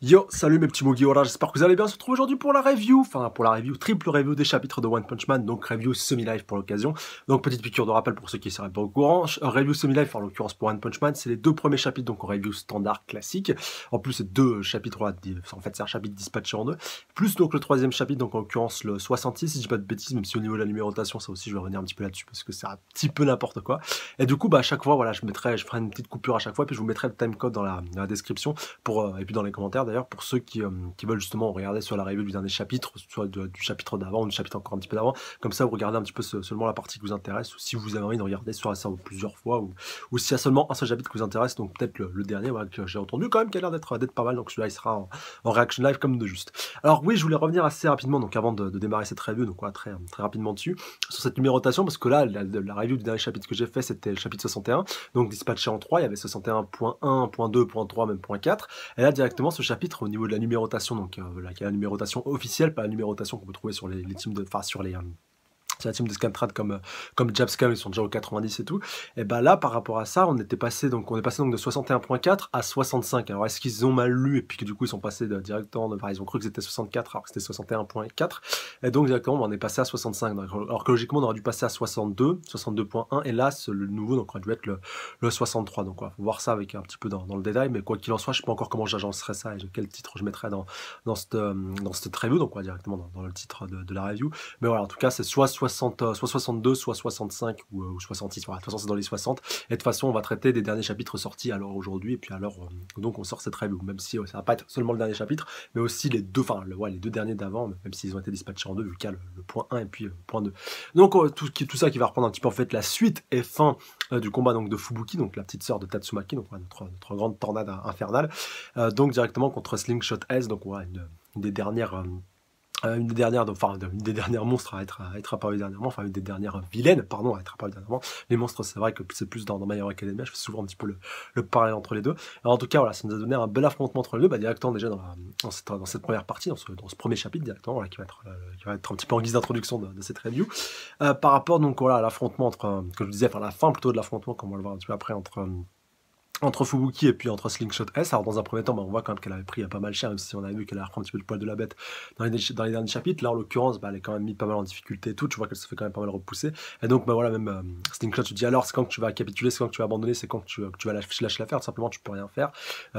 Yo, salut mes petits Mugi, voilà, j'espère que vous allez bien. On se retrouve aujourd'hui pour la review, triple review des chapitres de One Punch Man, donc review semi-live pour l'occasion. Donc petite piqûre de rappel pour ceux qui ne seraient pas au courant, review semi-live en l'occurrence pour One Punch Man, c'est les deux premiers chapitres, donc en review standard classique. En plus c'est deux chapitres, voilà, en fait c'est un chapitre dispatché en deux, plus donc le troisième chapitre, donc en l'occurrence le 66, si je dis pas de bêtises, même si au niveau de la numérotation, ça aussi je vais revenir un petit peu là-dessus, parce que c'est un petit peu n'importe quoi. Et du coup, bah à chaque fois, voilà, je ferai une petite coupure à chaque fois, puis je vous mettrai le timecode dans la description, et puis dans les commentaires d'ailleurs, pour ceux qui veulent justement regarder sur la review du dernier chapitre, soit du chapitre d'avant ou du chapitre encore un petit peu d'avant, comme ça vous regardez un petit peu seulement la partie qui vous intéresse, ou si vous avez envie de regarder sur ça plusieurs fois, ou s'il y a seulement un seul chapitre qui vous intéresse, donc peut-être le dernier, voilà, que j'ai entendu quand même, qui a l'air d'être pas mal, donc celui-là il sera en reaction live comme de juste. Alors oui, je voulais revenir assez rapidement, donc avant de démarrer cette review, donc voilà, très rapidement dessus, sur cette numérotation, parce que là, la review du dernier chapitre que j'ai fait, c'était le chapitre 61, donc dispatché en 3, il y avait 61.1, .2, .3, même .4, et là directement ce chapitre au niveau de la numérotation, donc qui est la numérotation officielle, pas la numérotation qu'on peut trouver sur les teams de, enfin sur la team de Scantrad comme Jabscam, ils sont déjà au 90 et tout. Et bah là, par rapport à ça, on est passé donc de 61.4 à 65. Alors est-ce qu'ils ont mal lu et puis que du coup ils sont passés directement, enfin ils ont cru que c'était 64 alors que c'était 61.4. Et donc directement on est passé à 65. Alors que logiquement on aurait dû passer à 62, 62.1 et là le nouveau donc aurait dû être le 63. Donc voilà, faut voir ça avec un petit peu dans le détail. Mais quoi qu'il en soit, je sais pas encore comment j'agencerai ça et quel titre je mettrai dans cette review. Donc on va directement dans le titre de la review. Mais voilà, en tout cas c'est soit 62, soit 65 ou 66. Voilà, de toute façon, c'est dans les 60. Et de toute façon, on va traiter des derniers chapitres sortis alors aujourd'hui. Et puis alors, donc on sort cette review. Même si ça va pas être seulement le dernier chapitre, mais aussi les deux, les deux derniers d'avant, même s'ils ont été dispatchés en deux, vu qu'il y a le point 1 et puis le point 2. Donc tout ça qui va reprendre un petit peu en fait la suite et fin du combat donc de Fubuki, donc la petite sœur de Tatsumaki, donc notre grande tornade infernale, donc directement contre Slingshot S, donc voilà, une des dernières. Une des dernières monstres à être apparu dernièrement, enfin une des dernières vilaines, pardon, à être apparu dernièrement. Les monstres, c'est vrai que c'est plus dans My Hero Academia, je fais souvent un petit peu le parallèle entre les deux. Alors en tout cas, voilà, ça nous a donné un bel affrontement entre les deux, directement déjà dans cette première partie, dans ce premier chapitre directement, voilà, qui va être un petit peu en guise d'introduction de cette review. Par rapport donc voilà à l'affrontement entre, comme je disais, enfin la fin plutôt de l'affrontement, comme on va le voir un petit peu après, entre Fubuki et puis entre Slingshot S. Alors dans un premier temps, on voit quand même qu'elle avait pris pas mal cher, même si on avait vu qu'elle a repris un petit peu le poil de la bête dans les derniers chapitres. Là en l'occurrence, elle est quand même mise pas mal en difficulté et tout, tu vois qu'elle se fait quand même pas mal repousser. Et donc voilà, même Slingshot, tu dis alors c'est quand que tu vas capituler, c'est quand que tu vas abandonner, c'est quand que tu vas lâcher l'affaire, tout simplement tu peux rien faire.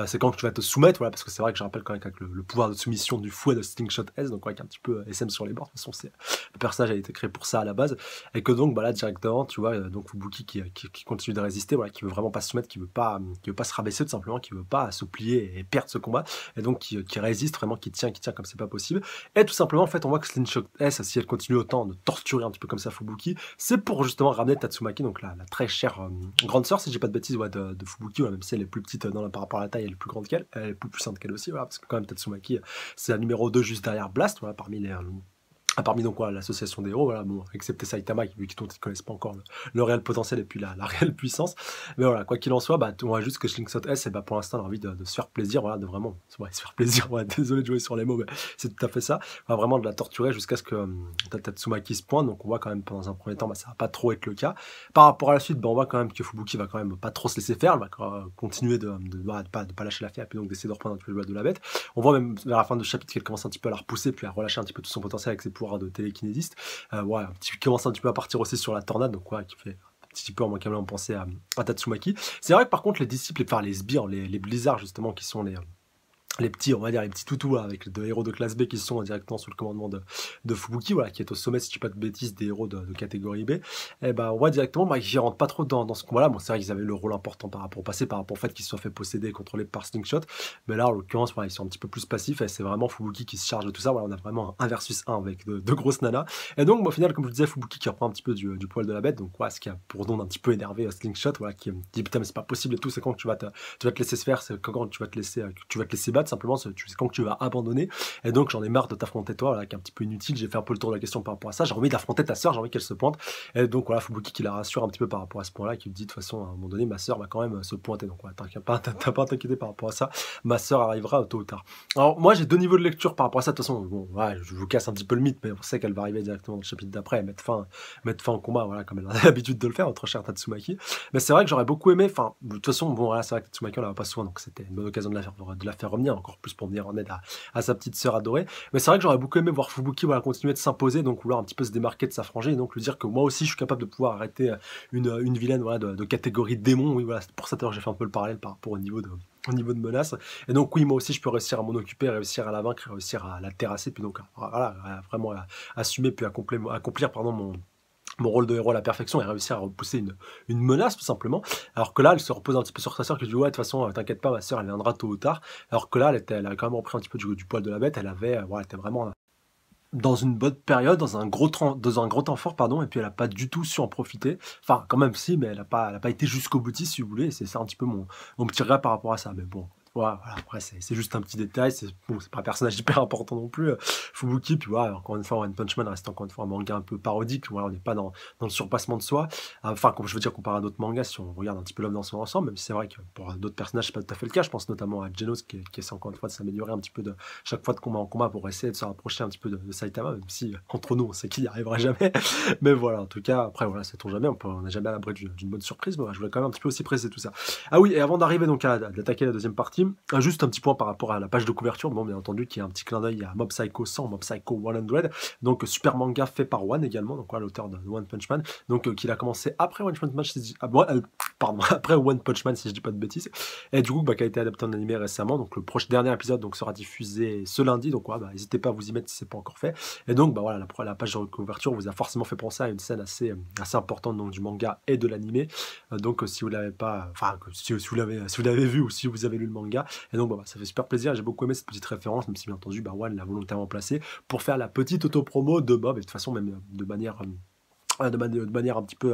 C'est quand que tu vas te soumettre, voilà, parce que c'est vrai que je rappelle quand même qu'avec le pouvoir de soumission du fouet de Slingshot S, donc avec un petit peu SM sur les bords, de toute façon le personnage a été créé pour ça à la base, et que donc là directement, tu vois, donc Fubuki qui continue de résister, voilà, qui veut vraiment pas se soumettre, qui veut pas se rabaisser tout simplement, qui veut pas se plier et perdre ce combat, et donc qui résiste vraiment, qui tient comme c'est pas possible. Et tout simplement en fait on voit que Slingshot S, si elle continue autant de torturer un petit peu comme ça Fubuki, c'est pour justement ramener Tatsumaki, donc la très chère grande sœur, si j'ai pas de bêtises, ouais, de Fubuki, ouais, même si elle est plus petite par rapport à la taille, elle est plus grande qu'elle, elle est plus puissante qu'elle aussi, voilà, parce que quand même Tatsumaki c'est la numéro 2 juste derrière Blast, voilà, parmi donc voilà, l'association des héros, voilà, bon, excepté Saitama, dont ils ne connaissent pas encore le réel potentiel et puis la réelle puissance. Mais voilà, quoi qu'il en soit, on voit juste que Slingshot S, et pour l'instant, on a envie de se faire plaisir, voilà, de vraiment se faire plaisir. Ouais, désolé de jouer sur les mots, mais c'est tout à fait ça. Enfin, vraiment de la torturer jusqu'à ce que Tatsumaki se pointe. Donc on voit quand même, dans un premier temps, ça va pas trop être le cas. Par rapport à la suite, on voit quand même que Fubuki va quand même pas trop se laisser faire, elle va continuer de pas lâcher l'affaire, et puis donc d'essayer de reprendre un peu le de la bête. On voit même vers la fin du chapitre qu'elle commence un petit peu à la repousser, puis à relâcher un petit peu tout son potentiel avec ses pouvoirs de télékinésiste. Qui commence un petit peu à partir aussi sur la tornade, donc qui fait un petit peu immanquablement penser à Tatsumaki. C'est vrai que par contre les disciples, les sbires, les blizzards justement, qui sont les petits, on va dire, les petits toutous avec deux héros de classe B qui sont directement sous le commandement de Fubuki, voilà, qui est au sommet, si je dis pas de bêtises, des héros de catégorie B. Et on voit directement qu'ils rentrent pas trop dans ce combat-là. Bon, c'est vrai qu'ils avaient le rôle important par rapport au passé, par rapport au fait qu'ils se soient fait posséder et contrôler par Slingshot. Mais là, en l'occurrence, ils sont un petit peu plus passifs et c'est vraiment Fubuki qui se charge de tout ça. Voilà, on a vraiment un versus 1 avec de grosses nanas. Et donc, au final, comme je disais, Fubuki qui reprend un petit peu du poil de la bête. Donc, ce qui a pour nom d'un petit peu énervé Slingshot, voilà, qui dit putain, mais c'est pas possible et tout, c'est quand que tu vas te laisser se faire, c'est quand tu vas te laisser battre, simplement, c'est quand que tu vas abandonner. Et donc j'en ai marre de t'affronter toi, voilà, qui est un petit peu inutile. J'ai fait un peu le tour de la question par rapport à ça. J'ai envie d'affronter ta sœur, j'ai envie qu'elle se pointe. Et donc voilà, Fubuki qui la rassure un petit peu par rapport à ce point-là, qui lui dit de toute façon à un moment donné, ma sœur va quand même se pointer. Donc t'as pas à t'inquiéter par rapport à ça. Ma sœur arrivera tôt ou tard. Alors moi j'ai deux niveaux de lecture par rapport à ça. De toute façon, bon, je vous casse un petit peu le mythe, mais on sait qu'elle va arriver directement dans le chapitre d'après et mettre fin au combat, voilà, comme elle a l'habitude de le faire, notre chère Tatsumaki. Mais c'est vrai que j'aurais beaucoup aimé, de toute façon, bon voilà, c'est vrai que Tatsumaki on la voit pas souvent, donc c'était une bonne occasion de la faire revenir. encore plus pour venir en aide à sa petite sœur adorée. Mais c'est vrai que j'aurais beaucoup aimé voir Fubuki voilà, continuer de s'imposer, donc vouloir un petit peu se démarquer de sa frangine, et donc lui dire que moi aussi je suis capable de pouvoir arrêter une vilaine voilà, de catégorie démon. Oui, voilà, c'est pour ça que j'ai fait un peu le parallèle par rapport au niveau de menace. Et donc oui, moi aussi je peux réussir à m'en occuper, réussir à la vaincre, réussir à la terrasser, puis donc voilà, vraiment assumer puis accomplir pardon, mon rôle de héros à la perfection et réussir à repousser une menace tout simplement. Alors que là, elle se repose un petit peu sur sa sœur qui dit ouais de toute façon t'inquiète pas ma sœur elle viendra tôt ou tard. Alors que là elle avait quand même repris un petit peu du poil de la bête, elle avait voilà, elle était vraiment dans une bonne période, dans un gros temps fort, pardon, et puis elle a pas du tout su en profiter. Enfin, quand même si, mais elle a pas été jusqu'au boutiste, si vous voulez, et c'est ça un petit peu mon petit regret par rapport à ça. Mais bon, voilà, après, c'est juste un petit détail, bon, c'est pas un personnage hyper important non plus, Fubuki, puis voilà, encore une fois, One Punch Man reste encore une fois un manga un peu parodique, voilà, on n'est pas dans le surpassement de soi, enfin, comme je veux dire, comparé à d'autres mangas, si on regarde un petit peu l'homme dans son ensemble, même si c'est vrai que pour d'autres personnages, c'est pas tout à fait le cas, je pense notamment à Genos, qui essaie encore une fois de s'améliorer un petit peu chaque fois de combat en combat pour essayer de se rapprocher un petit peu de Saitama, même si entre nous on sait qu'il n'y arrivera jamais. Mais voilà, en tout cas, après voilà, sait-on jamais, on n'est jamais à l'abri d'une bonne surprise. Mais voilà, je voulais quand même un petit peu aussi préciser tout ça. Ah oui, et avant d'arriver donc à d'attaquer la deuxième partie, juste un petit point par rapport à la page de couverture, bon bien entendu qu'il y a un petit clin d'œil à Mob Psycho 100, Mob Psycho 100, donc super manga fait par One également, donc voilà, l'auteur de One Punch Man, donc qu'il a commencé après One Punch Man, pardon, après One Punch Man si je dis pas de bêtises, et du coup qui a été adapté en animé récemment, donc le dernier épisode donc sera diffusé ce lundi, donc voilà, n'hésitez pas à vous y mettre si c'est pas encore fait. Et donc bah voilà, la page de couverture vous a forcément fait penser à une scène assez importante donc, du manga et de l'animé. Donc si vous l'avez pas, enfin si vous l'avez vu ou si vous avez lu le manga, et donc bah, ça fait super plaisir. J'ai beaucoup aimé cette petite référence, même si bien entendu bah, One l'a volontairement placée pour faire la petite auto-promo de Bob, et de toute façon même de manière de manière un petit peu,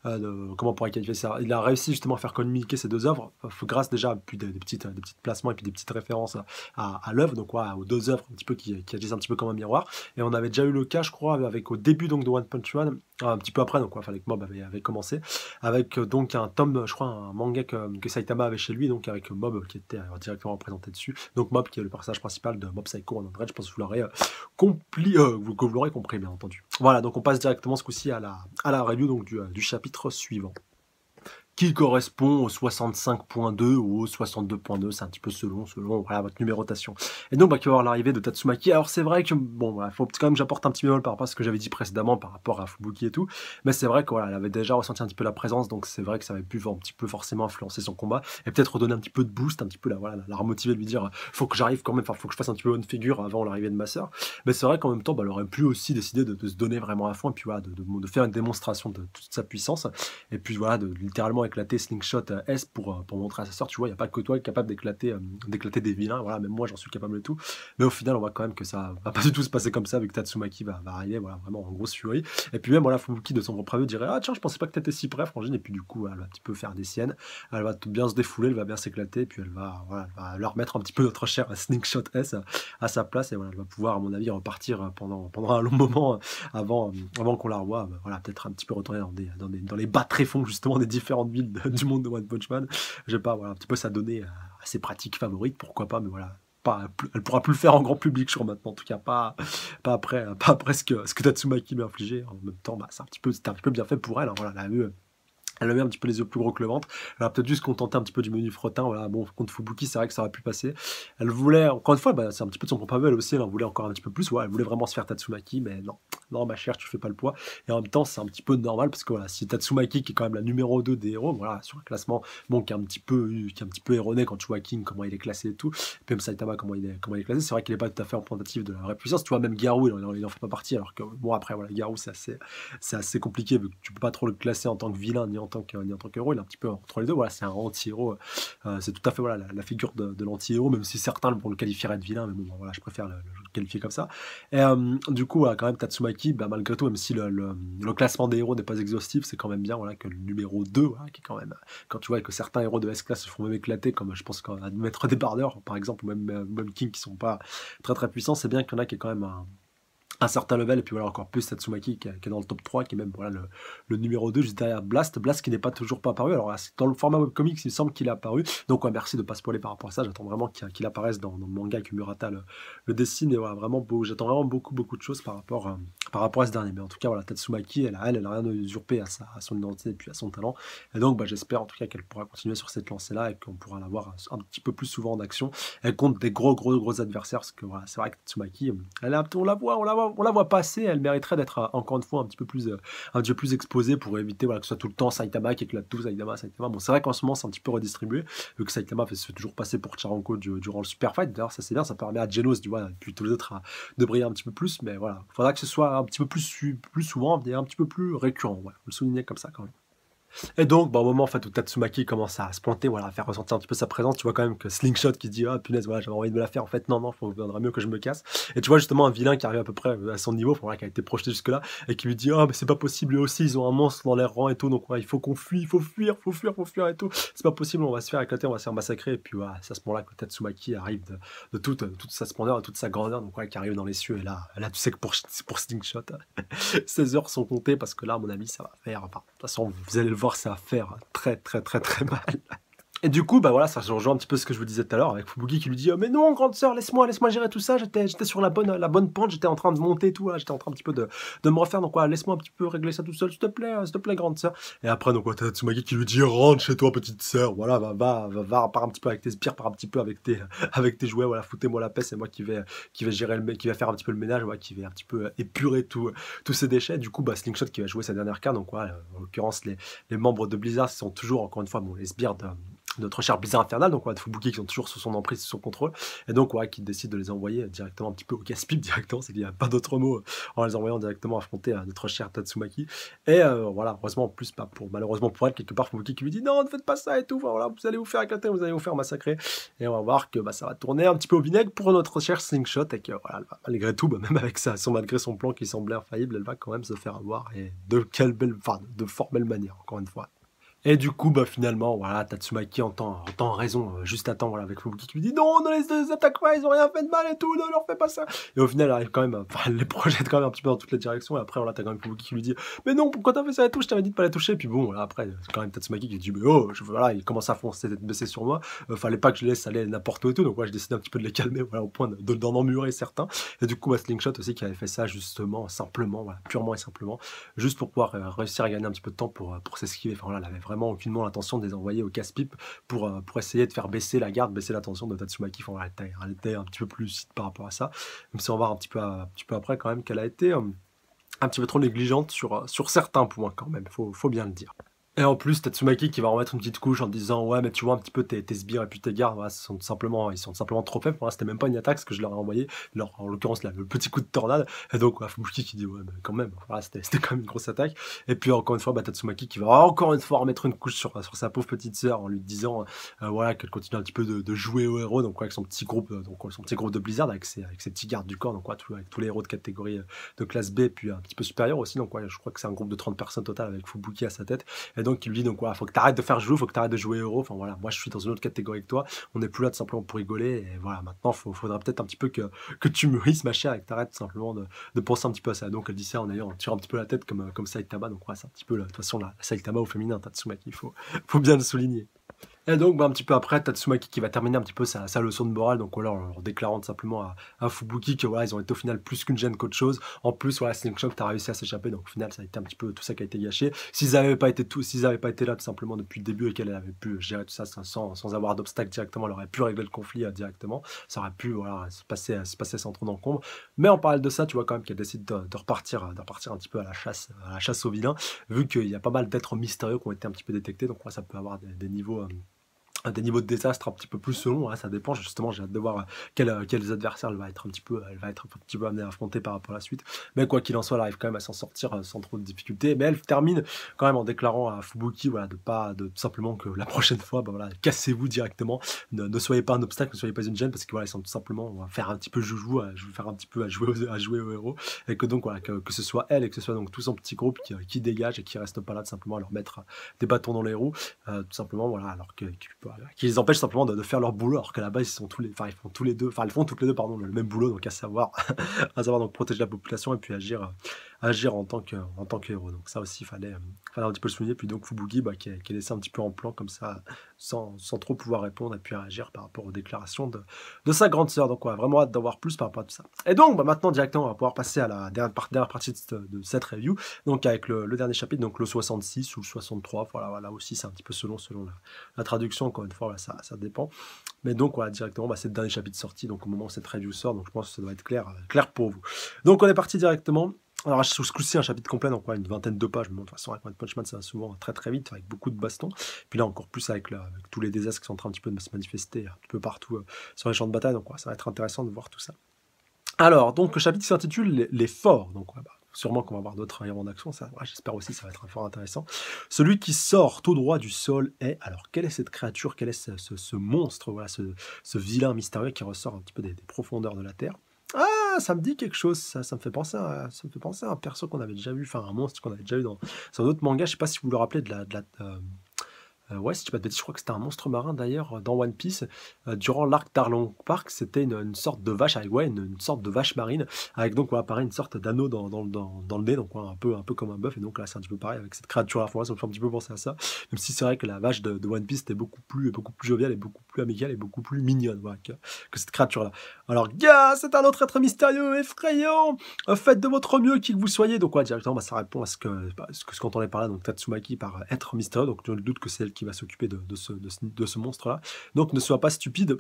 comment on pourrait qualifier ça, il a réussi justement à faire communiquer ces deux œuvres, grâce déjà à des petits placements et puis des petites références à l'œuvre, donc ouais, aux deux œuvres un petit peu qui agissent un petit peu comme un miroir. Et on avait déjà eu le cas, je crois, avec au début donc de One Punch Man, un petit peu après, donc fallait que Mob avait commencé, avec donc un tome, je crois, un manga que Saitama avait chez lui, donc avec Mob qui était directement représenté dessus, donc Mob qui est le personnage principal de Mob Psycho 100, je pense que vous l'aurez que vous l'aurez compris bien entendu. Voilà, donc on passe directement ce coup-ci à la review donc, du chapitre suivant, qui correspond au 65.2 ou au 62.2, c'est un petit peu selon voilà, votre numérotation. Et donc, qui va avoir l'arrivée de Tatsumaki. Alors, c'est vrai que, bon, voilà, faut quand même que j'apporte un petit bémol par rapport à ce que j'avais dit précédemment par rapport à Fubuki et tout, mais c'est vrai qu'elle elle avait déjà ressenti un petit peu la présence, donc c'est vrai que ça avait pu un petit peu forcément influencer son combat, et peut-être redonner un petit peu de boost, un petit peu la remotiver, de lui dire, faut que j'arrive quand même, enfin, faut que je fasse un petit peu bonne figure avant l'arrivée de ma sœur. Mais c'est vrai qu'en même temps, elle aurait pu aussi décider de se donner vraiment à fond, et puis voilà, de faire une démonstration de toute sa puissance, et puis voilà, de littéralement éclater Slingshot S pour montrer à sa sœur, tu vois, il n'y a pas que toi qui est capable d'éclater des vilains, voilà, même moi j'en suis capable de tout. Mais au final, on voit quand même que ça va pas du tout se passer comme ça, vu que Tatsumaki va arriver, voilà, vraiment en grosse furie. Et puis même, voilà, Fubuki de son propre aveu dirait, ah tiens, je pensais pas que t'étais si près, frangine, et puis du coup, elle va un petit peu faire des siennes, elle va bien se défouler, elle va bien s'éclater, et puis elle va leur mettre un petit peu notre cher Slingshot S à sa place, et voilà, elle va pouvoir, à mon avis, repartir pendant un long moment avant qu'on la revoie, voilà, peut-être un petit peu retourner dans les bas tréfonds, justement, des différentes villes du monde de One Punch Man. Je sais pas, voilà, un petit peu sa donnée à ses pratiques favorites, pourquoi pas, mais voilà. Elle pourra plus le faire en grand public, je crois, maintenant. En tout cas, pas après ce que Tatsumaki m'a infligé. En même temps, bah, c'était un petit peu bien fait pour elle. Hein, voilà, elle avait un petit peu les yeux plus gros que le ventre. Elle a peut-être dû se contenter un petit peu du menu frottin. Voilà, bon, contre Fubuki, c'est vrai que ça aurait pu passer. Elle voulait, encore une fois, bah, c'est un petit peu de son propre aveu, elle aussi, elle en voulait encore un petit peu plus. Ouais, elle voulait vraiment se faire Tatsumaki, mais non, ma chère, tu fais pas le poids. Et en même temps, c'est un petit peu normal, parce que voilà, si Tatsumaki, qui est quand même la numéro 2 des héros, voilà, sur un classement, bon, qui est un petit peu erroné quand tu vois King, comment il est classé et tout, et puis même Saitama, comment il est classé, c'est vrai qu'il est pas tout à fait représentatif de la vraie puissance. Tu vois, même Garou, il en fait pas partie, alors que, bon, après, voilà, Garou, c'est assez compliqué, vu que tu peux pas trop le classer en tant que vilain, ni en tant qu'héros, il est un petit peu entre les deux, voilà, c'est un anti-héros, c'est tout à fait voilà, la figure de l'anti-héros, même si certains vont le qualifier de vilain, mais bon, voilà, je préfère le qualifier comme ça. Et du coup, voilà, quand même, Tatsumaki, bah, malgré tout, même si le classement des héros n'est pas exhaustif, c'est quand même bien voilà, que le numéro 2, voilà, qui est quand même, quand tu vois que certains héros de S-Class se font même éclater, comme je pense qu'un Maître Débardeur, par exemple, ou même King, qui sont pas très très puissants, c'est bien qu'il y en a qui est quand même un certain level, et puis voilà, encore plus Tatsumaki qui est dans le top 3, qui est même voilà, le numéro 2, juste derrière Blast. Blast qui n'est pas toujours pas apparu. Alors, dans le format webcomics, il me semble qu'il est apparu. Donc, ouais, merci de ne pas spoiler par rapport à ça. J'attends vraiment qu'il apparaisse dans le manga que Murata le dessine. Et voilà, vraiment, j'attends vraiment beaucoup de choses par rapport à ce dernier. Mais en tout cas, voilà, Tatsumaki, elle a rien usurpé à son identité et puis à son talent. Et donc, bah, j'espère en tout cas qu'elle pourra continuer sur cette lancée-là et qu'on pourra la voir un petit peu plus souvent en action. Elle compte des gros adversaires, parce que voilà, c'est vrai que Tatsumaki, on la voit passer, elle mériterait d'être encore une fois un petit peu plus exposée pour éviter voilà, que ce soit tout le temps Saitama qui éclate tout, Saitama. Bon, c'est vrai qu'en ce moment c'est un petit peu redistribué, vu que Saitama se fait toujours passer pour Tcharanko durant le Super Fight. D'ailleurs, ça c'est bien, ça permet à Genos, tu vois, puis tous les autres de briller un petit peu plus, mais voilà, il faudra que ce soit un petit peu plus souvent et un petit peu plus récurrent. Voilà, faut le souligner comme ça quand même. Et donc, bah, au moment en fait, où Tatsumaki commence à se planter, voilà, à faire ressentir un petit peu sa présence, tu vois quand même que Slingshot qui dit ah punaise, voilà, j'avais envie de me la faire, en fait, non, faudrait mieux que je me casse. Et tu vois justement un vilain qui arrive à peu près à son niveau, voilà, qui a été projeté jusque-là, et qui lui dit ah, mais c'est pas possible, eux aussi, ils ont un monstre dans leurs rangs et tout, donc ouais, il faut qu'on fuit, il faut fuir et tout. C'est pas possible, on va se faire éclater, on va se faire massacrer. Et puis voilà, c'est à ce moment-là que Tatsumaki arrive de toute sa splendeur, de toute sa grandeur, donc ouais, qui arrive dans les cieux. Et là tu sais que pour Slingshot, 16 heures sont comptées, parce que là, à mon avis, ça va faire, enfin, de toute façon, vous allez le voir, ça va faire très mal. Et du coup, bah voilà, ça rejoint un petit peu ce que je vous disais tout à l'heure avec Fubuki qui lui dit mais non, grande sœur, laisse-moi gérer tout ça. J'étais sur la bonne pente, j'étais en train de monter et tout, là, j'étais en train un petit peu de me refaire. Donc voilà, laisse-moi un petit peu régler ça tout seul, s'il te plaît, grande sœur. Et après, donc t'as Tatsumaki qui lui dit rentre chez toi, petite sœur. Voilà, va, pars un petit peu avec tes sbires, pars un petit peu avec tes jouets. Voilà, foutez-moi la paix, c'est moi qui vais gérer qui va faire un petit peu le ménage, voilà, qui va un petit peu épurer tous ces déchets. Du coup, bah Slingshot qui va jouer sa dernière carte. Donc voilà, en l'occurrence les membres de Blizzard sont toujours encore une fois bon les sbires de notre cher Blizzard Infernal, donc ouais, Fubuki qui sont toujours sous son emprise, sous son contrôle, et donc ouais, qui décide de les envoyer directement un petit peu au casse-pipe directement, c'est qu'il n'y a pas d'autre mot, en les envoyant directement affronter notre cher Tatsumaki. Et voilà, heureusement en plus, malheureusement pour elle, quelque part Fubuki qui lui dit non, ne faites pas ça et tout, enfin, voilà, vous allez vous faire éclater, vous allez vous faire massacrer, et on va voir que bah, ça va tourner un petit peu au vinaigre pour notre cher Slingshot, et que voilà, malgré tout, bah, même avec ça, malgré son plan qui semblait infaillible, elle va quand même se faire avoir, et de fort belle manière, encore une fois. Et du coup, bah finalement, voilà, Tatsumaki entend raison, juste à temps, voilà, avec Fubuki qui lui dit non, ne les attaque pas, ils ont rien fait de mal et tout, ne leur fais pas ça. Et au final, elle arrive quand même, enfin, elle les projette quand même un petit peu dans toutes les directions. Et après, voilà, t'as quand même Fubuki qui lui dit mais non, pourquoi t'as fait ça et tout, je t'avais dit de pas la toucher. Et puis bon, voilà, après, c'est quand même Tatsumaki qui dit mais oh, voilà, il commence à foncer, d'être baissé sur moi, fallait pas que je les laisse aller n'importe où et tout. Donc, ouais, je décide un petit peu de les calmer, voilà, au point d'en emmurer certains. Et du coup, bah, Slingshot aussi qui avait fait ça justement, simplement, voilà, purement et simplement, juste pour pouvoir réussir à gagner un petit peu de temps pour s'esquiver. Enfin, voilà, elle avait vraiment aucunement l'intention de les envoyer au casse-pipe pour essayer de faire baisser la garde, baisser la tension de Tatsumaki. Enfin, voilà, elle était un petit peu plus lucide par rapport à ça. Même si on va voir un petit peu après quand même qu'elle a été un petit peu trop négligente sur certains points quand même, faut bien le dire. Et en plus, Tatsumaki qui va remettre une petite couche en disant ouais mais tu vois un petit peu tes sbires et puis tes gardes, voilà, ils sont simplement trop faibles. Voilà, c'était même pas une attaque ce que je leur ai envoyé, en l'occurrence là, le petit coup de tornade. Et donc ouais, Fubuki qui dit ouais mais quand même, voilà, c'était quand même une grosse attaque. Et puis encore une fois, bah, Tatsumaki qui va encore une fois remettre une couche sur sa pauvre petite sœur en lui disant voilà qu'elle continue un petit peu de jouer au héros, donc ouais, avec son petit groupe, son petit groupe de Blizzard avec ses petits gardes du corps, donc ouais, avec tous les héros de catégorie de classe B, puis un petit peu supérieur aussi. Donc ouais, je crois que c'est un groupe de 30 personnes total avec Fubuki à sa tête. Et donc il lui dit donc voilà, faut que t'arrêtes de faire jouer, faut que t'arrêtes de jouer héros. Enfin voilà, moi je suis dans une autre catégorie que toi. On n'est plus là tout simplement pour rigoler. Et voilà, maintenant faudra peut-être un petit peu que tu mûrisses ma chère et que t'arrêtes tout simplement de penser un petit peu à ça. Donc elle dit ça en tirant un petit peu la tête comme Saitama. Donc ouais, c'est un petit peu de toute façon la Saitama au féminin, Tatsumaki, faut bien le souligner. Et donc, bah, un petit peu après, Tatsumaki qui va terminer un petit peu sa leçon de morale, donc voilà, en leur déclarant tout simplement à Fubuki que voilà, ils ont été au final plus qu'une gêne qu'autre chose. En plus, voilà, Slingshot a réussi à s'échapper, donc au final, ça a été un petit peu tout ça qui a été gâché. S'ils avaient pas été là tout simplement depuis le début et qu'elle avait pu gérer tout ça sans avoir d'obstacle directement, elle aurait pu régler le conflit directement. Ça aurait pu voilà, se passer sans trop d'encombre. Mais en parallèle de ça, tu vois quand même qu'elle décide de repartir un petit peu à la chasse aux vilains, vu qu'il y a pas mal d'êtres mystérieux qui ont été un petit peu détectés. Donc, ouais, ça peut avoir des niveaux. Des niveaux de désastre un petit peu plus selon, hein, ça dépend justement, j'ai hâte de voir quels adversaires elle va être un petit peu amenée à affronter par rapport à la suite, mais quoi qu'il en soit elle arrive quand même à s'en sortir sans trop de difficultés, mais elle termine quand même en déclarant à Fubuki voilà, tout simplement que la prochaine fois bah, voilà, cassez-vous directement, ne soyez pas un obstacle, ne soyez pas une gêne, parce que voilà, ils sont tout simplement on va faire un petit peu joujou, faire un petit peu à jouer au héros, et que donc voilà, que ce soit elle et que ce soit donc tout son petit groupe qui dégage et qui reste pas là tout simplement à leur mettre des bâtons dans les roues, tout simplement voilà, alors que qui les empêchent simplement de faire leur boulot, alors qu'à la base, ils font tous les deux, enfin, ils font toutes les deux, pardon, le même boulot, donc à savoir, donc protéger la population et puis agir en tant qu'héros. Donc ça aussi, fallait un petit peu le souligner. Puis donc Fubuki, qui est laissé un petit peu en plan comme ça, sans trop pouvoir répondre et puis réagir par rapport aux déclarations de sa grande sœur. Donc on a vraiment hâte d'en voir plus par rapport à tout ça. Et donc maintenant directement, on va pouvoir passer à la dernière partie de cette review, donc avec le dernier chapitre, donc le 66 ou le 63. Voilà aussi, c'est un petit peu selon la traduction, encore une fois, voilà, ça dépend. Mais donc voilà, directement, c'est le dernier chapitre sorti, donc au moment où cette review sort, donc je pense que ça doit être clair pour vous. Donc on est parti directement. Alors, ce coup-ci, un chapitre complet, donc une vingtaine de pages. Mais bon, de toute façon, avec One Punch Man, ça va souvent très très vite, avec beaucoup de bastons. Puis là, encore plus avec tous les désastres qui sont en train un petit peu de se manifester un petit peu partout sur les champs de bataille. Donc, ça va être intéressant de voir tout ça. Alors, donc, le chapitre s'intitule les forts. Donc, sûrement qu'on va avoir d'autres éléments d'action. J'espère aussi, ça va être fort intéressant. Celui qui sort tout droit du sol est. Alors, quelle est cette créature? Quel est ce monstre? Voilà, ce vilain mystérieux qui ressort un petit peu des profondeurs de la terre. Ah, ça me dit quelque chose, ça me fait penser à un perso qu'on avait déjà vu, enfin un monstre qu'on avait déjà vu dans un autre manga. Je sais pas si vous vous rappelez ouais, si je dis pas de bêtises, je crois que c'était un monstre marin d'ailleurs dans One Piece. Durant l'arc d'Arlong Park, c'était une sorte de vache avec une sorte de vache marine avec donc apparaît une sorte d'anneau dans le nez, donc un peu comme un bœuf. Et donc là, c'est un petit peu pareil avec cette créature-là. Ça me fait un petit peu penser à ça. Même si c'est vrai que la vache de One Piece était beaucoup plus joviale et beaucoup plus amicale et beaucoup plus mignonne, voilà, que cette créature-là. Alors, gars, c'est un autre être mystérieux, effrayant. Faites de votre mieux, qui que vous soyez. Donc, directement, ça répond à ce quand on est par là, donc Tatsumaki par être mystérieux. Donc, je ne doute que c'est elle qui va s'occuper de ce monstre-là. Donc, ne sois pas stupide.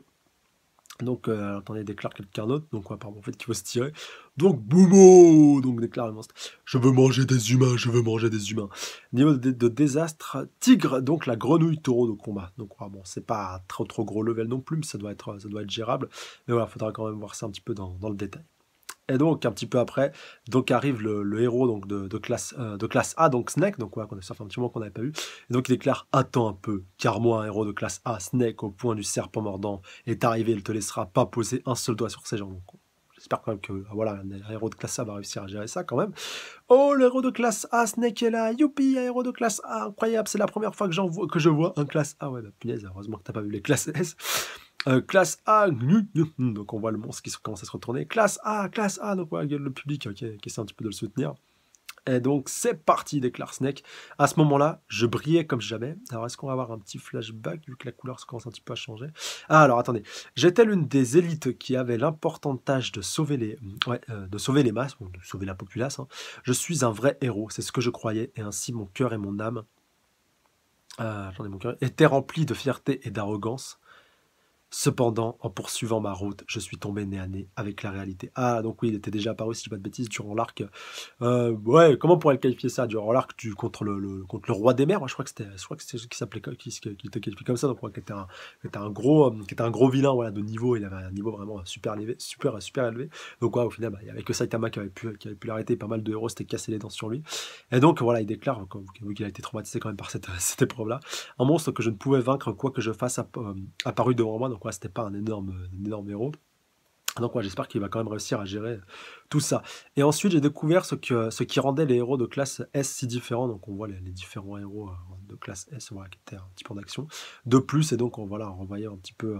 Donc, attendez, déclare quelqu'un d'autre. Donc, apparemment, en fait, qui va se tirer. Donc, Boumo! Donc, déclare le monstre. Je veux manger des humains, je veux manger des humains. Niveau de désastre, tigre, donc la grenouille taureau de combat. Donc, bon, c'est pas trop gros level non plus, mais ça doit être gérable. Mais voilà, faudra quand même voir ça un petit peu dans le détail. Et donc, un petit peu après, donc arrive le héros donc de classe A, donc Snake, donc ça fait un petit moment qu'on n'avait pas vu. Et donc, il déclare: attends un peu, car moi, un héros de classe A, Snake, au point du serpent mordant, est arrivé, il te laissera pas poser un seul doigt sur ses jambes. Donc, j'espère quand même que un héros de classe A va réussir à gérer ça quand même. Oh, le héros de classe A, Snake est là, youpi, un héros de classe A, incroyable, c'est la première fois que je vois un classe A. Ouais, punaise, heureusement que t'as pas vu les classes S. Classe A, donc on voit le monstre qui commence à se retourner. Classe A, donc il y a le public qui essaie un petit peu de le soutenir. Et donc c'est parti, déclare Snake. À ce moment-là, je brillais comme jamais. Alors est-ce qu'on va avoir un petit flashback vu que la couleur commence un petit peu à changer? Ah, alors attendez, j'étais l'une des élites qui avait l'importante tâche de sauver les masses, de sauver la populace. Hein. Je suis un vrai héros, c'est ce que je croyais, et ainsi mon cœur et mon âme étaient remplis de fierté et d'arrogance. Cependant, en poursuivant ma route, je suis tombé nez à nez avec la réalité. Ah, donc oui, il était déjà apparu, si je dis pas de bêtises, durant l'arc. Ouais, comment on pourrait le qualifier ça? Durant l'arc contre le roi des mers. Moi, je crois que c'était ce qui s'appelait, qui était qualifié comme ça. Donc, qui était un gros vilain, voilà, de niveau. Il avait un niveau vraiment super élevé. Donc, au final, il y avait que Saitama qui avait pu l'arrêter. Pas mal de héros s'étaient cassés les dents sur lui. Et donc, voilà, il déclare, vu qu'il a été traumatisé quand même par cette épreuve-là, un monstre que je ne pouvais vaincre quoi que je fasse apparu devant moi. Donc, c'était pas un énorme héros. Donc j'espère qu'il va quand même réussir à gérer tout ça. Et ensuite, j'ai découvert ce qui rendait les héros de classe S si différents. Donc on voit les différents héros de classe S, qui étaient un petit peu en action. De plus, et donc on renvoyait un petit peu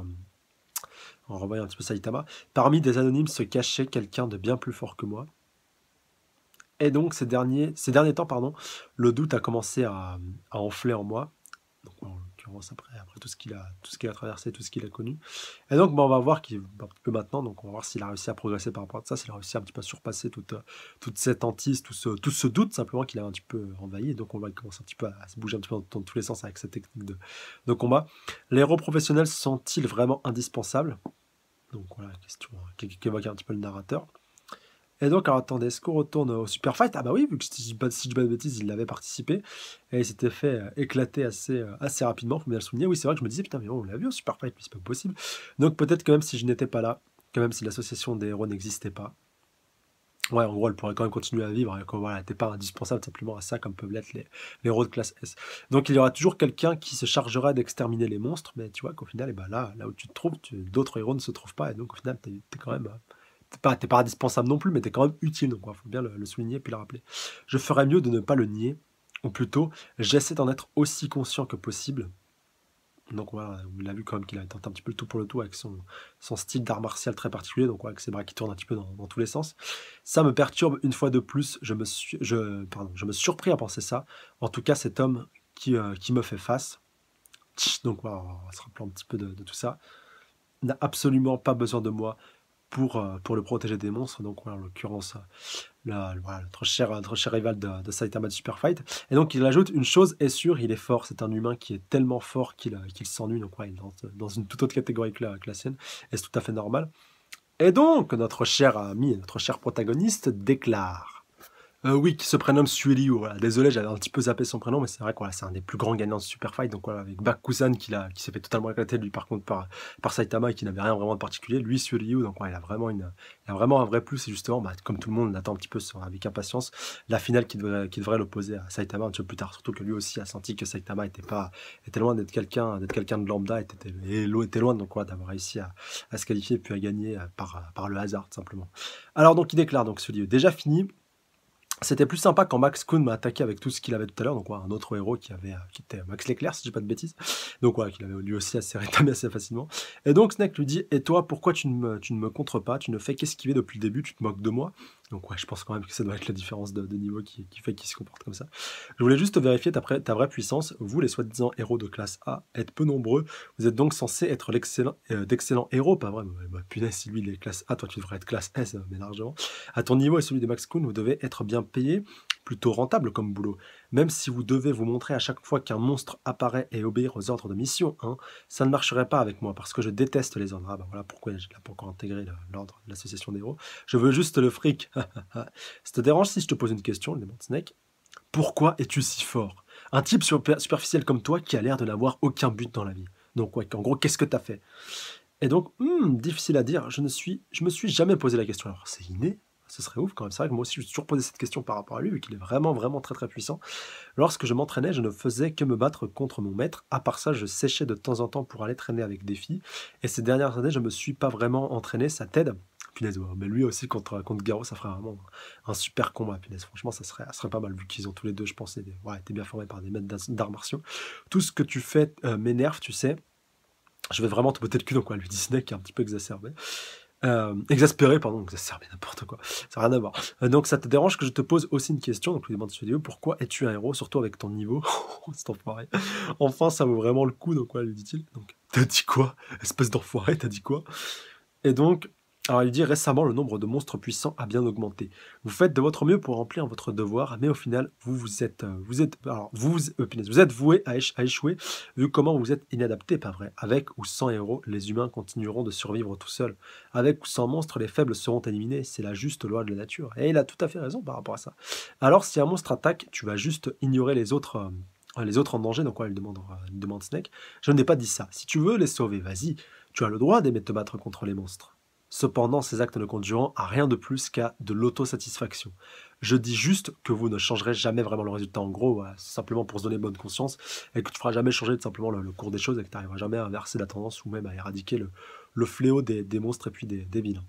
Saitama. Parmi des anonymes se cachait quelqu'un de bien plus fort que moi. Et donc ces derniers temps, le doute a commencé à enfler en moi. Donc en l'occurrence après tout ce qu'il a traversé, tout ce qu'il a connu. Et donc on va voir qu'il un peu maintenant, donc on va voir s'il a réussi à progresser par rapport à ça, s'il a réussi un petit peu à surpasser toute cette hantise, tout ce doute simplement qu'il a un petit peu envahi. Et donc on va commencer un petit peu à se bouger un petit peu dans tous les sens avec cette technique de combat. Les héros professionnels sont-ils vraiment indispensables? Donc voilà la question qui évoque un petit peu le narrateur. Et donc, alors attendez, est-ce qu'on retourne au Super Fight? Ah bah oui, vu que si je dis pas de bêtises, il avait participé, et il s'était fait éclater assez rapidement, faut bien le souligner. Oui, c'est vrai que je me disais, putain, mais on l'a vu au Super Fight, mais c'est pas possible. Donc peut-être que même si je n'étais pas là, que même si l'association des héros n'existait pas, ouais, en gros, elle pourrait quand même continuer à vivre, et elle n'était pas indispensable simplement à ça, comme peuvent l'être les héros de classe S. Donc il y aura toujours quelqu'un qui se chargera d'exterminer les monstres, mais tu vois qu'au final, et ben là où tu te trouves, d'autres héros ne se trouvent pas, et donc au final, t'es quand même... T'es pas indispensable non plus, mais t'es quand même utile, donc il faut bien le souligner et puis le rappeler. Je ferais mieux de ne pas le nier, ou plutôt, j'essaie d'en être aussi conscient que possible. Donc voilà, on l'a vu quand même qu'il a tenté un petit peu le tout pour le tout avec son style d'art martial très particulier, donc ouais, avec ses bras qui tournent un petit peu dans tous les sens. Ça me perturbe une fois de plus, je me surpris à penser ça. En tout cas, cet homme qui me fait face, donc voilà, on va se rappeler un petit peu de tout ça, n'a absolument pas besoin de moi pour le protéger des monstres. Donc voilà, en l'occurrence, voilà, notre cher rival de Saitama de Super Fight. Et donc il ajoute une chose est sûre, il est fort. C'est un humain qui est tellement fort qu'il s'ennuie. Donc ouais, il est dans une toute autre catégorie que la sienne. Et c'est tout à fait normal. Et donc notre cher ami, notre cher protagoniste déclare. Oui, qui se prénomme Sueliu. Voilà. Désolé, j'avais un petit peu zappé son prénom, mais c'est vrai que voilà, c'est un des plus grands gagnants de Super Fight. Donc voilà, avec Bakusan qui s'est fait totalement éclater, lui par contre par Saitama et qui n'avait rien vraiment de particulier. Lui, Sueliu, donc ouais, il a vraiment un vrai plus. Et justement, bah, comme tout le monde, on attend un petit peu avec impatience la finale qui devrait l'opposer à Saitama un petit peu plus tard. Surtout que lui aussi a senti que Saitama était loin d'être quelqu'un de lambda, était loin donc ouais, d'avoir réussi à se qualifier puis à gagner par le hasard, tout simplement. Alors donc il déclare donc Sueliu déjà fini. C'était plus sympa quand Max Kuhn m'a attaqué avec tout ce qu'il avait tout à l'heure, donc ouais, un autre héros qui était Max Leclerc, si je dis pas de bêtises. Donc ouais, qu'il avait lui aussi assez rétabli assez facilement. Et donc Snake lui dit, et toi, pourquoi tu ne me contres pas? Tu ne fais qu'esquiver depuis le début, tu te moques de moi. Donc ouais, je pense quand même que ça doit être la différence de niveau qui fait qu'il se comporte comme ça. Je voulais juste vérifier ta vraie puissance. Vous, les soi-disant héros de classe A, êtes peu nombreux. Vous êtes donc censé être d'excellents héros, pas vrai? Bah, punaise, si lui il est classe A, toi tu devrais être classe S, mais largement. À ton niveau et celui de Max Kuhn, vous devez être bien payé, plutôt rentable comme boulot. Même si vous devez vous montrer à chaque fois qu'un monstre apparaît et obéir aux ordres de mission, hein, ça ne marcherait pas avec moi parce que je déteste les ordres. Ah bah voilà pourquoi je n'ai pas encore intégré l'ordre de l'association des héros. Je veux juste le fric. Ça te dérange si je te pose une question, demande Snake? Pourquoi es-tu si fort? Un type superficiel comme toi qui a l'air de n'avoir aucun but dans la vie. Donc ouais, en gros, qu'est-ce que t'as fait? Et donc, difficile à dire, je me suis jamais posé la question. Alors, c'est inné, ce serait ouf quand même. C'est vrai que moi aussi, je me suis toujours posé cette question par rapport à lui, vu qu'il est vraiment, vraiment très, très puissant. Lorsque je m'entraînais, je ne faisais que me battre contre mon maître. À part ça, je séchais de temps en temps pour aller traîner avec des filles. Et ces dernières années, je me suis pas vraiment entraîné, ça t'aide. Punaise, ouais, mais lui aussi contre Garo, ça ferait vraiment un super combat. Punaise, franchement, ça serait pas mal, vu qu'ils ont tous les deux, je pense, été bien formés par des maîtres d'arts martiaux. Tout ce que tu fais m'énerve, tu sais. Je vais vraiment te botter le cul, donc ouais, lui dit Snake, qui est un petit peu exacerbé. Exaspéré, pardon, exacerbé, n'importe quoi. Ça n'a rien à voir. Donc ça te dérange que je te pose aussi une question, donc lui demande ce vidéo, pourquoi es-tu un héros, surtout avec ton niveau? C'est enfoiré. Enfin, ça vaut vraiment le coup, donc ouais, lui dit-il. Donc, t'as dit quoi? Espèce d'enfoiré, t'as dit quoi? Et donc, alors il dit récemment, le nombre de monstres puissants a bien augmenté. Vous faites de votre mieux pour remplir votre devoir, mais au final, punaise, vous êtes voué à échouer, vu comment vous êtes inadapté, pas vrai? Avec ou sans héros, les humains continueront de survivre tout seuls. Avec ou sans monstres, les faibles seront éliminés. C'est la juste loi de la nature. Et il a tout à fait raison par rapport à ça. Alors, si un monstre attaque, tu vas juste ignorer les autres. Les autres en danger, donc ouais, il demande Snake. Je n'ai pas dit ça. Si tu veux les sauver, vas-y. Tu as le droit d'aimer te battre contre les monstres. Cependant, ces actes ne conduiront à rien de plus qu'à de l'autosatisfaction. Je dis juste que vous ne changerez jamais vraiment le résultat. En gros, simplement pour se donner bonne conscience, et que tu ne feras jamais changer simplement le cours des choses, et que tu n'arriveras jamais à inverser la tendance ou même à éradiquer le fléau des monstres et puis des vilains.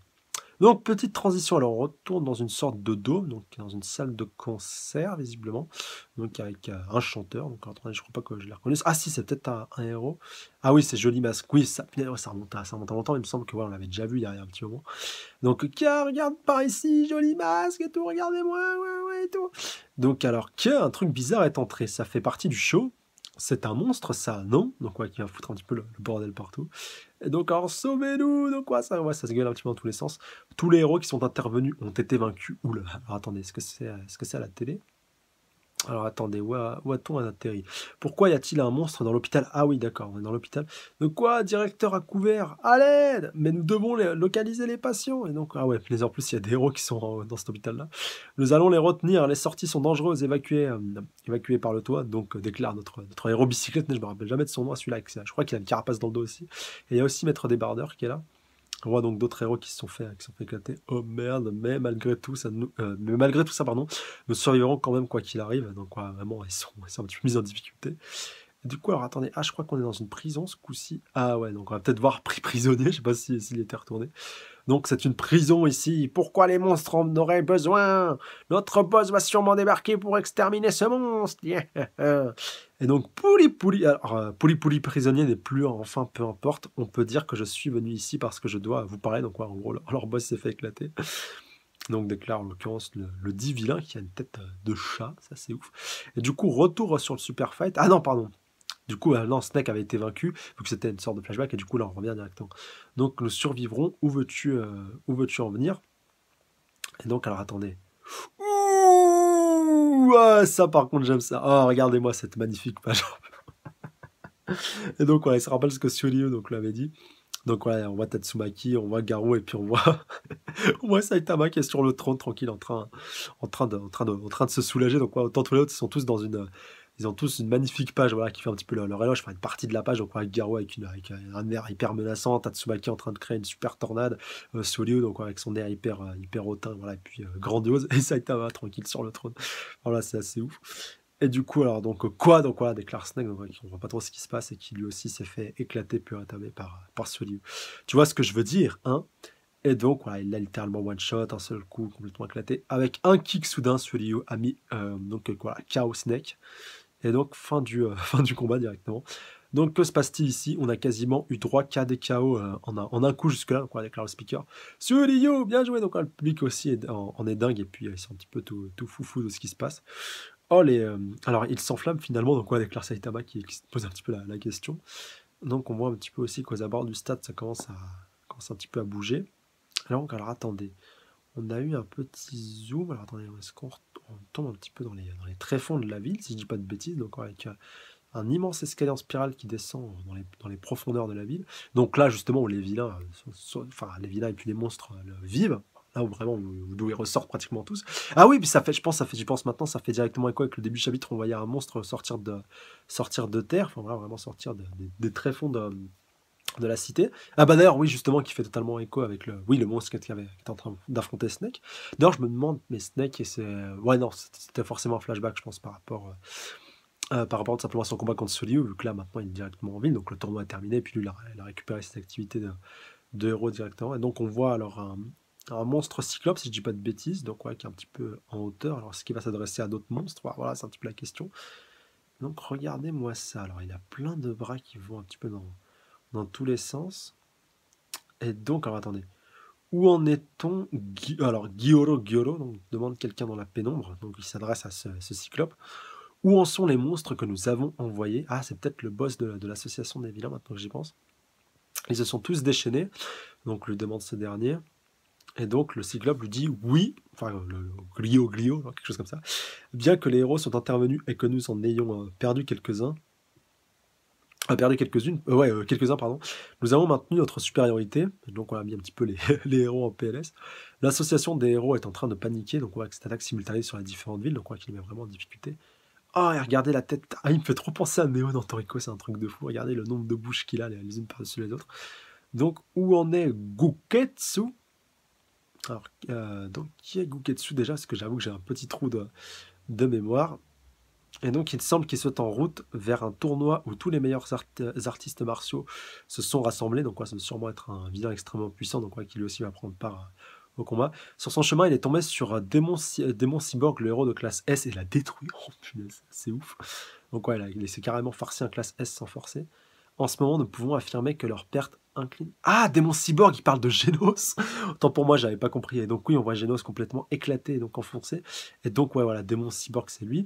Donc, petite transition, alors on retourne dans une sorte de dôme, donc dans une salle de concert, visiblement, donc avec un chanteur, donc attendez, je crois pas que je la reconnaisse. Ah si, c'est peut-être un héros. Ah oui, c'est Joli Masque, oui, ça remonte à longtemps, il me semble que ouais, on l'avait déjà vu il y a un petit moment. Donc, regarde par ici, Joli Masque et tout, regardez-moi, ouais, et tout. Donc alors, un truc bizarre est entré, ça fait partie du show. C'est un monstre, ça, non? Donc, ouais, qui va foutre un petit peu le bordel partout. Et donc, alors, sauvez-nous! Donc, ouais, ça se gueule un petit peu dans tous les sens. Tous les héros qui sont intervenus ont été vaincus. Oula, alors attendez, est-ce que c'est à la télé? Alors attendez, où a-t-on atterri? Pourquoi y a-t-il un monstre dans l'hôpital? Ah oui, d'accord, on est dans l'hôpital. De quoi? Directeur à couvert? À l'aide! Mais nous devons localiser les patients. Et donc, ah ouais, en plus, il y a des héros qui sont dans cet hôpital-là. Nous allons les retenir, les sorties sont dangereuses, évacuées par le toit. Donc, déclare notre héros bicyclette, mais je me rappelle jamais de son nom, celui-là. Je crois qu'il a une carapace dans le dos aussi. Et il y a aussi Maître Débardeur qui est là. On voit donc d'autres héros qui se sont fait éclater. Oh merde, mais malgré tout ça, pardon, nous survivrons quand même quoi qu'il arrive. Donc ouais, vraiment, ils sont un petit peu mis en difficulté. Et du coup, alors attendez, je crois qu'on est dans une prison ce coup-ci. Ah ouais, donc on va peut-être voir pris prisonnier, je sais pas s'il était retourné. Donc c'est une prison ici. Pourquoi les monstres en auraient besoin? Notre boss va sûrement débarquer pour exterminer ce monstre. Yeah. Et donc Pouli Pouli, alors Pouli Pouli prisonnier n'est plus, enfin peu importe. On peut dire que je suis venu ici parce que je dois vous parler. Donc ouais, en gros leur boss s'est fait éclater. Donc déclare en l'occurrence le dit vilain qui a une tête de chat, ça c'est ouf. Et du coup retour sur le super fight. Ah non pardon. Du coup, non, Snake avait été vaincu, vu que c'était une sorte de flashback, et du coup, là, on revient directement. Donc, nous survivrons. Où veux-tu en venir? Et donc, alors, attendez. Ouh, ah, ça, par contre, j'aime ça. Oh, regardez-moi cette magnifique page. Et donc, voilà, il se rappelle ce que Suryu donc l'avait dit. Donc, voilà, on voit Tatsumaki, on voit Garou, et puis on voit, on voit Saitama qui est sur le trône, tranquille, en train de se soulager. Donc, ouais, autant tous les autres, ils sont tous dans une... Ils ont tous une magnifique page, voilà, qui fait un petit peu leur éloge, enfin une partie de la page, donc avec Garou avec un air hyper menaçant, Tatsumaki en train de créer une super tornade, Solio donc avec son air hyper hautain, voilà, et puis grandiose, et Saitama tranquille sur le trône. Voilà, c'est assez ouf. Et du coup, alors, donc, quoi? Donc, voilà, déclare Snake, donc, on voit pas trop ce qui se passe, et qui lui aussi s'est fait éclater, puis attamer par Solio. Tu vois ce que je veux dire, hein? Et donc, voilà, il a littéralement one shot, un seul coup, complètement éclaté, avec un kick soudain, Solio a mis, donc, voilà, KO Snake. Et donc, fin du, fin du combat directement. Donc, que se passe-t-il ici? On a quasiment eu 3 cas des KO en un coup jusque-là. Donc, on déclare le speaker. Suryo, bien joué! Donc, le public aussi en est dingue. Et puis, ils sont un petit peu tout foufou de ce qui se passe. Oh, alors, il s'enflamme finalement. Donc, on déclare Saitama qui se pose un petit peu la question. Donc, on voit un petit peu aussi qu'aux abords du stade, ça commence un petit peu à bouger. Alors attendez. On a eu un petit zoom. Alors, attendez, est-ce qu'on tombe un petit peu dans les tréfonds de la ville, si je dis pas de bêtises. Donc, avec un immense escalier en spirale qui descend dans les profondeurs de la ville. Donc là, justement, où les vilains, enfin les vilains et puis les monstres vivent. Là où vraiment, d'où ils ressortent pratiquement tous. Ah oui, puis ça fait, j'y pense maintenant, ça fait directement écho avec le début du chapitre. On voyait un monstre sortir de terre, enfin voilà, vraiment sortir des tréfonds de la cité. Ah bah d'ailleurs, oui, justement, qui fait totalement écho avec le monstre qui était en train d'affronter Snake. D'ailleurs, je me demande, mais Snake, ouais, non, c'était forcément un flashback, je pense, par rapport tout simplement à son combat contre Solio, vu que là maintenant il est directement en ville, donc le tournoi est terminé, et puis lui il a récupéré cette activité de héros directement. Et donc on voit alors un monstre cyclope, si je dis pas de bêtises, donc ouais, qui est un petit peu en hauteur. Alors est-ce qu'il va s'adresser à d'autres monstres? Voilà, c'est un petit peu la question. Donc regardez-moi ça. Alors il a plein de bras qui vont un petit peu dans tous les sens. Et donc, alors attendez. Où en est-on? Alors Gyoro, donc demande quelqu'un dans la pénombre, donc il s'adresse à ce cyclope. Où en sont les monstres que nous avons envoyés? Ah, c'est peut-être le boss de l'association des vilains, maintenant que j'y pense. Ils se sont tous déchaînés, donc lui demande ce dernier. Et donc le cyclope lui dit oui, enfin le Glio, quelque chose comme ça. Bien que les héros sont intervenus et que nous en ayons perdu quelques-uns, quelques-uns, pardon. Nous avons maintenu notre supériorité, donc on a mis un petit peu les héros en PLS. L'association des héros est en train de paniquer, donc on voit que cette attaque simultanée sur les différentes villes, donc on voit qu'il met vraiment en difficulté. Oh, et regardez la tête. Ah, il me fait trop penser à Neo dans Toriko, c'est un truc de fou. Regardez le nombre de bouches qu'il a, les unes par-dessus les autres. Donc, où en est Guketsu? Alors, donc, qui est Guketsu déjà? Parce que j'avoue que j'ai un petit trou de mémoire. Et donc, il semble qu'il soit en route vers un tournoi où tous les meilleurs artistes martiaux se sont rassemblés. Donc, ouais, ça va sûrement être un vilain extrêmement puissant, donc ouais, qui lui aussi va prendre part au combat. Sur son chemin, il est tombé sur Démon Cyborg, le héros de classe S, et il l'a détruit. Oh punaise, c'est ouf. Donc ouais, il s'est carrément farci un classe S sans forcer. En ce moment, nous pouvons affirmer que leur perte incline... Ah, Démon Cyborg, il parle de Genos. Autant pour moi, j'avais pas compris. Et donc oui, on voit Genos complètement éclaté et donc enfoncé. Et donc ouais, voilà, Démon Cyborg, c'est lui.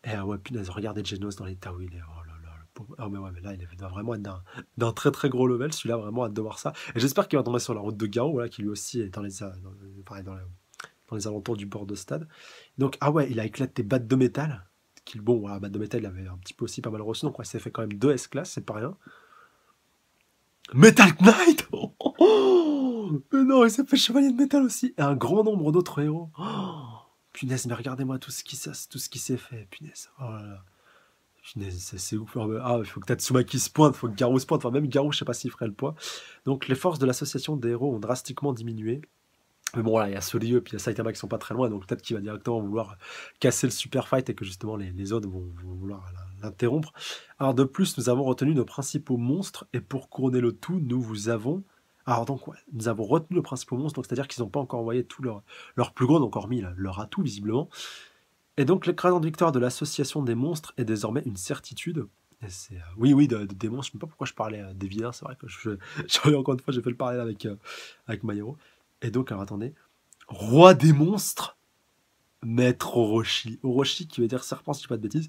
Et ouais, punaise, regardez Genos dans l'état où il est. Oh là là, le pauvre. Ah mais ouais, mais là, il doit vraiment être d'un très très gros level. Celui-là, vraiment, hâte de voir ça. Et j'espère qu'il va tomber sur la route de Garo, voilà, qui lui aussi est dans les alentours du bord de stade. Donc, ah ouais, il a éclaté batte de métal. Bon, voilà, batte de métal, il avait un petit peu aussi pas mal reçu. Donc, ouais, ça fait quand même 2 S-Class, c'est pas rien. Metal Knight. Mais non, il s'est fait chevalier de métal aussi. Et un grand nombre d'autres héros. Punaise, mais regardez-moi tout ce qui s'est fait. Punaise, oh là là. Punaise, c'est ouf. Ah, il faut que Tatsumaki se pointe, il faut que Garou se pointe. Enfin, même Garou, je sais pas s'il ferait le poids. Donc, les forces de l'association des héros ont drastiquement diminué. Mais bon, là, il y a Solio et puis il y a Saitama qui sont pas très loin, donc peut-être qu'il va directement vouloir casser le super fight et que justement les autres vont vouloir l'interrompre. Alors de plus, nous avons retenu nos principaux monstres et pour couronner le tout, nous vous avons... Alors donc, ouais, nous avons retenu le principal monstre, donc c'est-à-dire qu'ils n'ont pas encore envoyé tout leur plus gros, donc hormis leur atout, visiblement. Et donc, l'écrasante victoire de l'association des monstres est désormais une certitude. Et c'est, oui, des monstres, je ne sais pas pourquoi je parlais des vilains, c'est vrai que encore une fois, j'ai fait le parallèle avec My Hero. Et donc, alors attendez, roi des monstres, maître Orochi. Orochi qui veut dire serpent, si je dis pas de bêtises.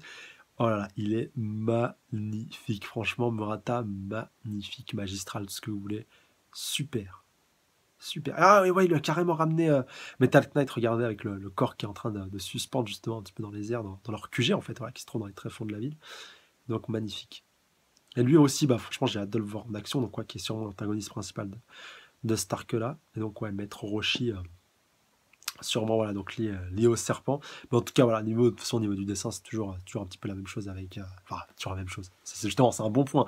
Oh là là, il est magnifique. Franchement, Murata, magnifique, magistral, tout ce que vous voulez. Super. Super. Ah oui, ouais, il a carrément ramené Metal Knight, regardez, avec le corps qui est en train de suspendre justement un petit peu dans les airs, dans leur QG en fait, voilà, qui se trouve dans les tréfonds de la ville. Donc magnifique. Et lui aussi, bah franchement, j'ai hâte de le voir en action, donc quoi, qui est sûrement l'antagoniste principal de cet arc-là. Et donc, ouais, Maître Orochi, sûrement, voilà, donc lié au serpent. Mais en tout cas, voilà, de toute façon, au niveau du dessin, c'est toujours un petit peu la même chose avec. Enfin, toujours la même chose. Justement, c'est un bon point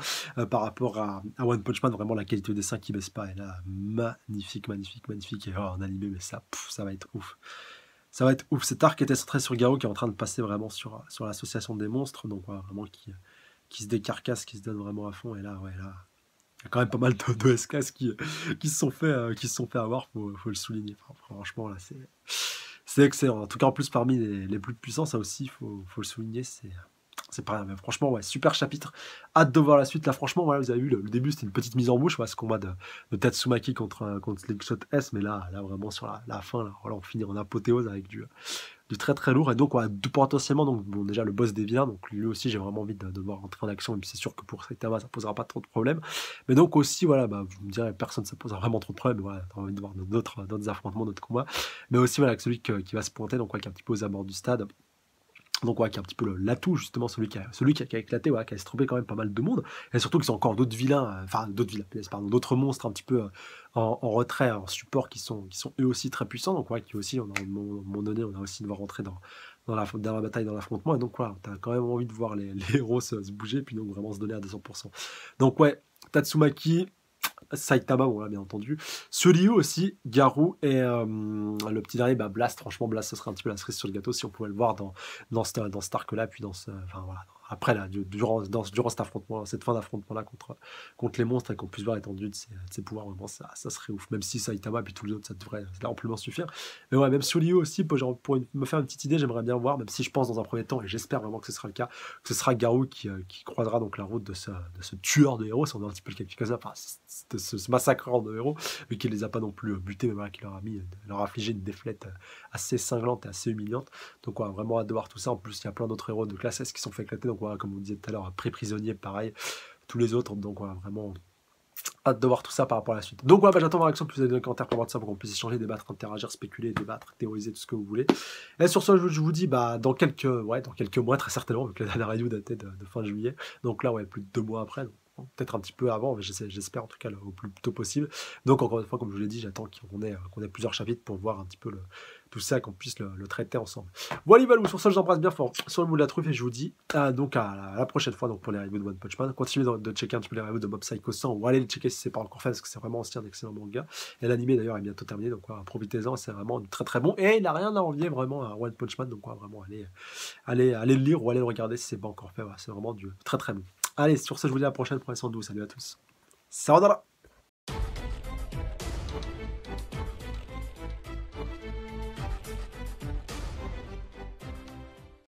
par rapport à One Punch Man. Vraiment, la qualité du dessin qui baisse pas. Et là, magnifique, magnifique, magnifique. Et en animé, mais ça va être ouf. Ça va être ouf. Cet arc était centré sur Garo qui est en train de passer vraiment sur l'association des monstres. Donc, voilà, vraiment qui se décarcasse, qui se donne vraiment à fond. Et là, ouais, là. Il y a quand même pas mal de SKS qui se sont fait avoir, faut le souligner. Enfin, franchement, là, c'est excellent. En tout cas, en plus, parmi les plus puissants, ça aussi, faut le souligner, c'est pas rien. Mais franchement, ouais, super chapitre. Hâte de voir la suite. Là, franchement, voilà, vous avez vu, le début, c'était une petite mise en bouche, ce combat de Tatsumaki contre Slingshot S, mais là vraiment, sur la fin, là, voilà, on finit en apothéose avec du très très lourd. Et donc, ouais, potentiellement, donc, bon, déjà, le boss des vilains, donc lui aussi, j'ai vraiment envie de voir rentrer en action, même si c'est sûr que pour Saitama, ça posera pas trop de problèmes. Mais donc, aussi, voilà, bah, vous me direz, personne, ça posera vraiment trop de problèmes. Voilà, t'as envie de voir d'autres affrontements, d'autres combats. Mais aussi, voilà, avec celui qui va se pointer, donc, ouais, qui est un petit peu aux abords du stade. Donc, ouais, qui est un petit peu l'atout, justement, celui qui a éclaté, ouais, qui a estrompé quand même pas mal de monde. Et surtout qu'ils ont encore d'autres vilains, pardon, d'autres monstres un petit peu en retrait, en support, qui sont eux aussi très puissants. Donc, ouais, qui aussi, à un moment donné, on a aussi devoir rentrer dans la bataille, dans l'affrontement. Et donc, voilà, t'as quand même envie de voir les héros se bouger, puis donc vraiment se donner à 200%. Donc, ouais, Tatsumaki, Saitama, bon là bien entendu. Suiryu aussi, Garou et le petit dernier, bah, Blast. Franchement, Blast, ce serait un petit peu la cerise sur le gâteau si on pouvait le voir dans cet arc-là, puis enfin voilà. Après là, durant cet affrontement, cette fin d'affrontement-là contre les monstres, et qu'on puisse voir l'étendue de ses pouvoirs, vraiment, ça serait ouf. Même si Saitama et tous les autres, ça devrait amplement suffire. Mais ouais, même Suiryu aussi, pour me faire une petite idée, j'aimerais bien voir, même si je pense dans un premier temps, et j'espère vraiment que ce sera le cas, que ce sera Garou qui croisera donc la route de ce tueur de héros, si on a un petit peu le qualifier enfin, ce massacreur de héros, vu qu'il les a pas non plus butés, mais voilà, qu'il leur a affligé une défaite assez cinglante et assez humiliante. Donc voilà, vraiment hâte de voir tout ça. En plus, il y a plein d'autres héros de classe S qui sont fait éclater, donc voilà, comme on disait tout à l'heure, prisonnier, pareil, tous les autres, donc voilà, vraiment hâte de voir tout ça par rapport à la suite. Donc voilà, j'attends vos réactions, plus des commentaires pour voir de ça, pour qu'on puisse échanger, débattre, interagir, spéculer, débattre, théoriser, tout ce que vous voulez. Et sur ce, je vous dis, bah, dans quelques mois, très certainement, vu que la dernière review datait de fin juillet. Donc là, ouais, plus de 2 mois après, donc peut-être un petit peu avant, mais j'espère en tout cas au plus tôt possible. Donc encore une fois, comme je vous l'ai dit, j'attends qu'on ait plusieurs chapitres pour voir un petit peu tout ça, qu'on puisse le traiter ensemble. Voilà, sur ça, je vous embrasse bien fort sur le bout de la truffe et je vous dis donc à la prochaine fois donc pour les reviews de One Punch Man. Continuez de checker un petit peu les reviews de Mob Psycho 100 ou allez les checker si c'est pas encore fait parce que c'est vraiment aussi un excellent manga. Et l'animé d'ailleurs est bientôt terminé, donc voilà, profitez-en, c'est vraiment très très bon. Et il n'a rien à envier vraiment à One Punch Man, donc voilà, vraiment allez le lire ou allez le regarder si c'est pas encore fait. Voilà, c'est vraiment du très très bon. Allez, sur ce, je vous dis à la prochaine, prenez soin de vous, salut à tous. Sawadara.